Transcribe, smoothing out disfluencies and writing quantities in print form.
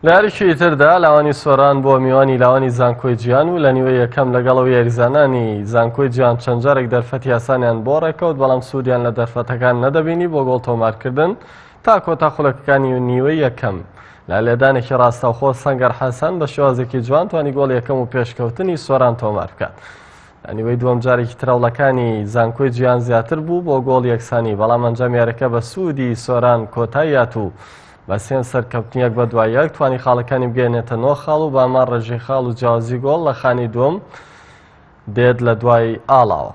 لە یاریشی تردا لاوانی سۆران بۆ میوانی لاوانی زانکۆی جیهان و لە نیوەی یەکەم لەگەڵەوە یاریزانانی زانکۆی جیهان چەند جارێک دەرفەتی یاسانیان بۆ ڕێکەوت، بەڵام سوودیان لە دەرفەتەکان نەدەبینی بۆ گۆڵ تۆمارکردن تا کۆتا خولەکەکانی نیوەی یەکەم. لە لێدانێکی ڕاستەوخۆ سەنگەر حەسەن بە شێوازێکی جوان توانی گۆڵ یەکەم و پێشکەوتنی سۆران تۆمار بکات. لە نیوەی دووەم جارێکی ترەوڵەکانی زانکۆی جیهان زیاتر بوو بۆ گۆڵ یەکسانی، بەڵام ئەنجام یاریەکە بە سوودی سۆران کۆتایی هات و بە سێن سەرکەوتنیەک بە دوای یەک توانی خاڵەکانی بگەێنێتە 9 خاڵ و بامان ڕێژەی خاڵ و جیاوازی گۆڵ لە خانی دووەم بێت لە دوای ئاڵاوە.